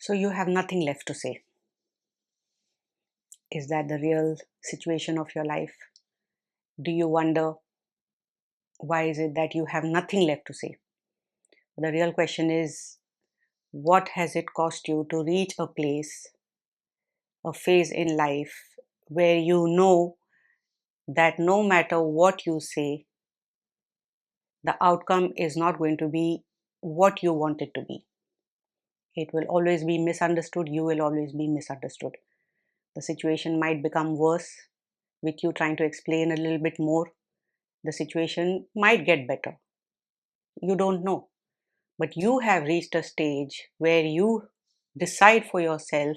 So you have nothing left to say. Is that the real situation of your life? Do you wonder why is it that you have nothing left to say? The real question is, what has it cost you to reach a place, a phase in life where you know that no matter what you say, the outcome is not going to be what you want it to be. It will always be misunderstood. You will always be misunderstood. The situation might become worse with you trying to explain a little bit more. The situation might get better. You don't know. But you have reached a stage where you decide for yourself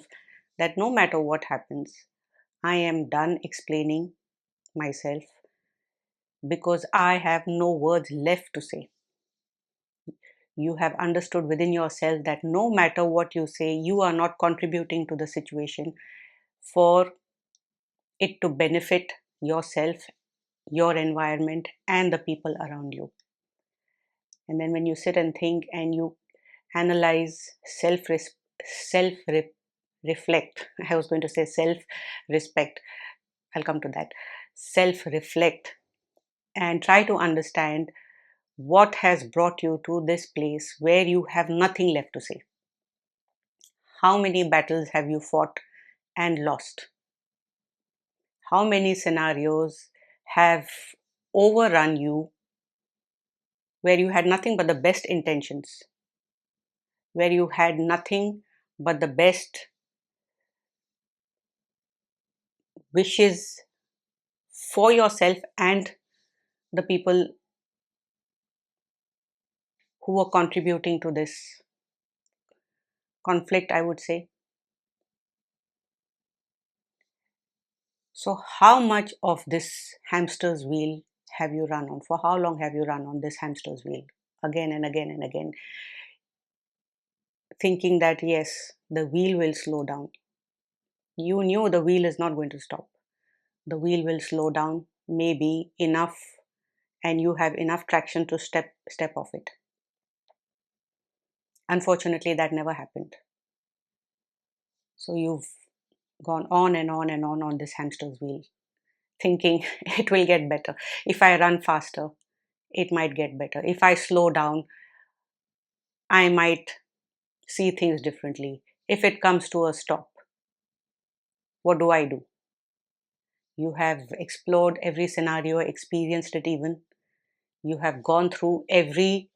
that no matter what happens, I am done explaining myself because I have no words left to say. You have understood within yourself that no matter what you say, you are not contributing to the situation for it to benefit yourself, your environment, and the people around you. And then when you sit and think and you analyze, self reflect, I was going to say self respect, I'll come to that, self reflect, and try to understand what has brought you to this place where you have nothing left to say. How many battles have you fought and lost? How many scenarios have overrun you where you had nothing but the best intentions, where you had nothing but the best wishes for yourself and the people who were contributing to this conflict, I would say. So, how much of this hamster's wheel have you run on? For how long have you run on this hamster's wheel? Again and again and again, thinking that yes, the wheel will slow down. You knew the wheel is not going to stop. The wheel will slow down, maybe enough, and you have enough traction to step off it. Unfortunately, that never happened. So you've gone on and on and on this hamster's wheel, thinking it will get better. If I run faster, it might get better. If I slow down, I might see things differently. If it comes to a stop, what do I do? You have explored every scenario, experienced it even. You have gone through every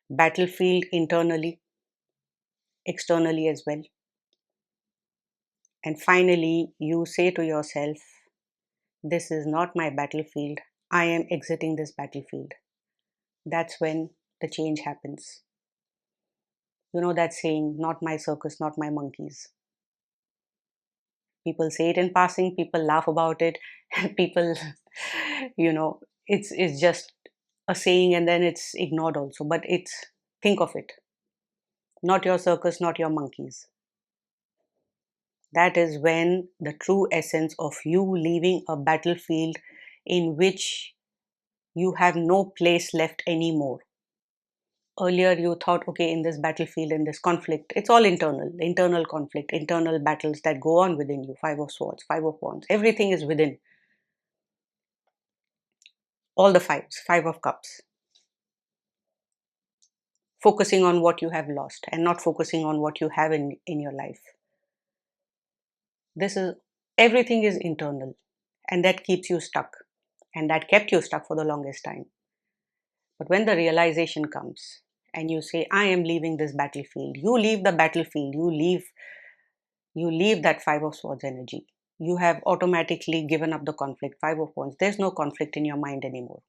battlefield internally, externally as well. And finally, you say to yourself, this is not my battlefield. I am exiting this battlefield. That's when the change happens. You know that saying, not my circus, not my monkeys. People say it in passing, people laugh about it, and people, it's just a saying and then it's ignored also. But think of it, not your circus, not your monkeys. That is when the true essence of you leaving a battlefield in which you have no place left anymore. Earlier, you thought, okay, in this battlefield, in this conflict, it's all internal conflict, internal battles that go on within you. Five of Swords, Five of Wands, everything is within. All the fives, Five of Cups. Focusing on what you have lost and not focusing on what you have in your life. This is everything is internal, and that keeps you stuck, and that kept you stuck for the longest time. But when the realization comes and you say, I am leaving this battlefield, you leave the battlefield, you leave that Five of Swords energy. You have automatically given up the conflict. Five of Wands. There's no conflict in your mind anymore.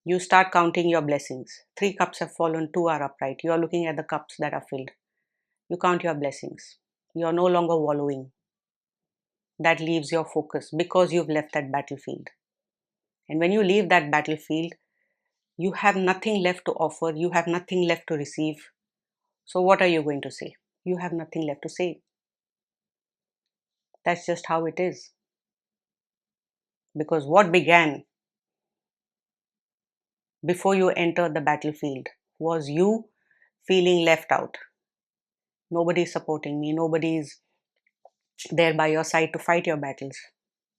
You start counting your blessings. Three cups have fallen, two are upright. You are looking at the cups that are filled. You count your blessings. You are no longer wallowing. That leaves your focus because you've left that battlefield. And when you leave that battlefield, you have nothing left to offer. You have nothing left to receive. So what are you going to say? You have nothing left to say. That's just how it is. Because what began before you entered the battlefield was you feeling left out. Nobody's supporting me. Nobody's there by your side to fight your battles.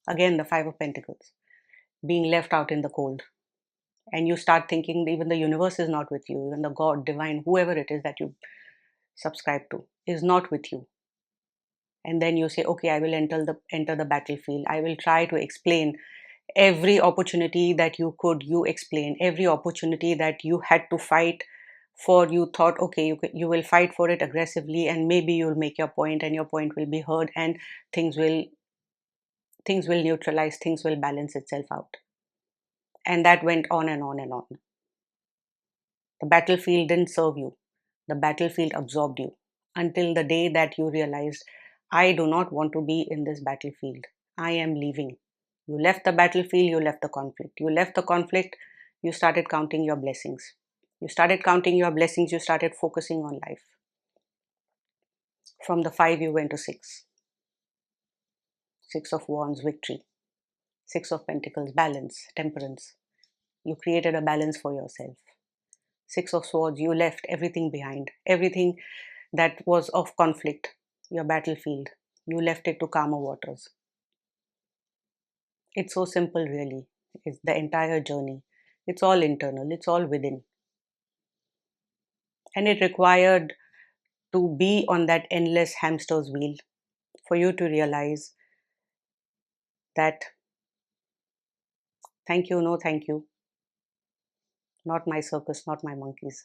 Again, the Five of Pentacles, being left out in the cold. And you start thinking even the universe is not with you, even the God, divine, whoever it is that you subscribe to is not with you. And then you say, okay, I will enter the battlefield. I will try to explain every opportunity that you explain every opportunity that you had to fight for. You thought, okay, you will fight for it aggressively, and maybe you'll make your point, and your point will be heard, and things will neutralize, things will balance itself out. And that went on and on and on. The battlefield didn't serve you, the battlefield absorbed you, until the day that you realized, I do not want to be in this battlefield, I am leaving. You left the battlefield, you left the conflict. You left the conflict, you started counting your blessings. You started counting your blessings, you started focusing on life. From the 5, you went to 6. 6 of Wands, victory. 6 of Pentacles, balance, temperance. You created a balance for yourself. 6 of Swords, you left everything behind. Everything that was of conflict, your battlefield, you left it to calmer waters. It's so simple, really. It's the entire journey. It's all internal, it's all within. And it required to be on that endless hamster's wheel for you to realize that thank you, no thank you, not my circus, not my monkeys.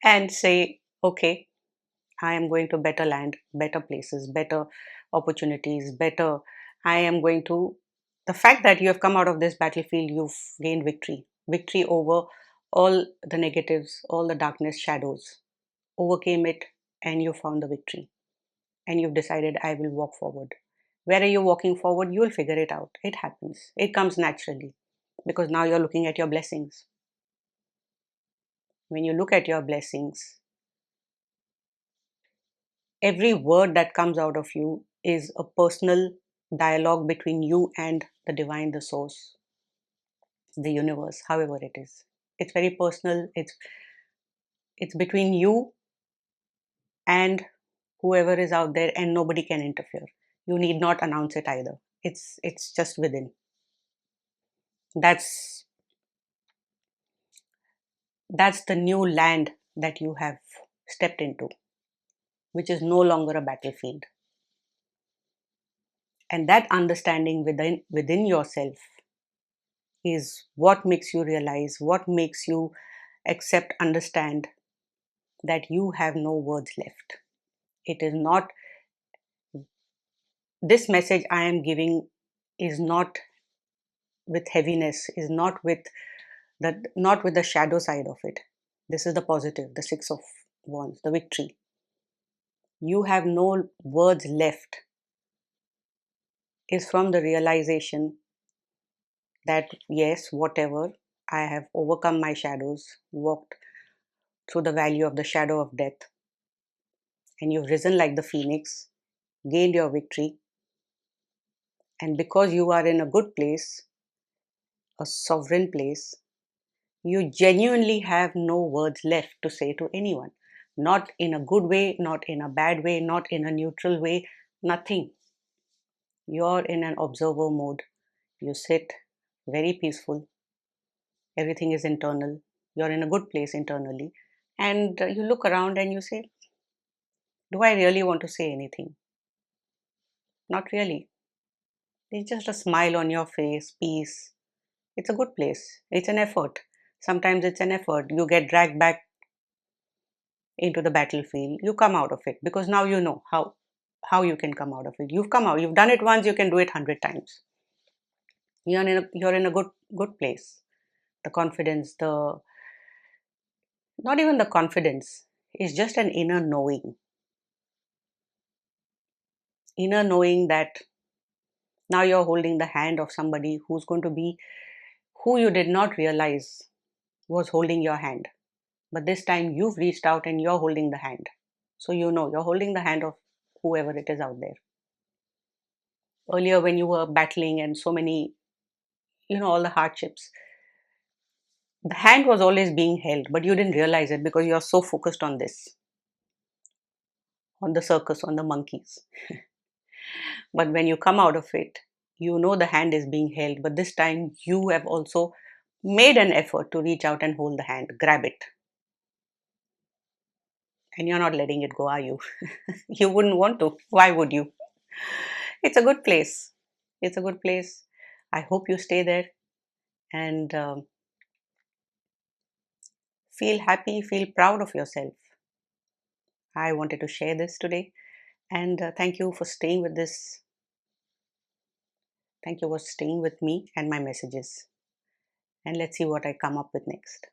And say, okay, I am going to better land, better places, better opportunities, better. I am going to. The fact that you have come out of this battlefield, you've gained victory. Victory over all the negatives, all the darkness, shadows. Overcame it, and you found the victory. And you've decided, I will walk forward. Where are you walking forward? You'll figure it out. It happens. It comes naturally because now you're looking at your blessings. When you look at your blessings, every word that comes out of you is a personal dialogue between you and the divine, the source, the universe, however it is. It's very personal. It's between you and whoever is out there, and nobody can interfere. You need not announce it either. It's just within. That's that's the new land that you have stepped into, which is no longer a battlefield. And that understanding within yourself is what makes you realize, what makes you accept, understand that you have no words left. It is not, this message I am giving is not with heaviness, is not with the shadow side of it. This is the positive, the 6 of Wands, the victory. You have no words left is from the realization that yes, whatever, I have overcome my shadows, walked through the valley of the shadow of death, and you've risen like the phoenix, gained your victory. And because you are in a good place, a sovereign place, you genuinely have no words left to say to anyone. Not in a good way, not in a bad way, not in a neutral way, nothing. You're in an observer mode. You sit very peaceful. Everything is internal. You're in a good place internally. And you look around and you say, do I really want to say anything? Not really. It's just a smile on your face, peace. It's a good place. It's an effort. Sometimes it's an effort. You get dragged back into the battlefield. You come out of it because now you know how you can come out of it. You've come out. You've done it once. You can do it 100 times. You're in a good place. The confidence, the not even the confidence. It's just an inner knowing that now you're holding the hand of somebody who's going to be who you did not realize was holding your hand. But this time you've reached out and you're holding the hand. So you know you're holding the hand of whoever it is out there. Earlier, when you were battling and so many, all the hardships, The hand was always being held, but you didn't realize it because you're so focused on this, on the circus, on the monkeys. But when you come out of it, you know the hand is being held, but this time you have also made an effort to reach out and hold the hand, grab it. And you're not letting it go, are you? You wouldn't want to. Why would you? It's a good place. It's a good place. I hope you stay there and feel happy, feel proud of yourself. I wanted to share this today and thank you for staying with this. Thank you for staying with me and my messages. And let's see what I come up with next.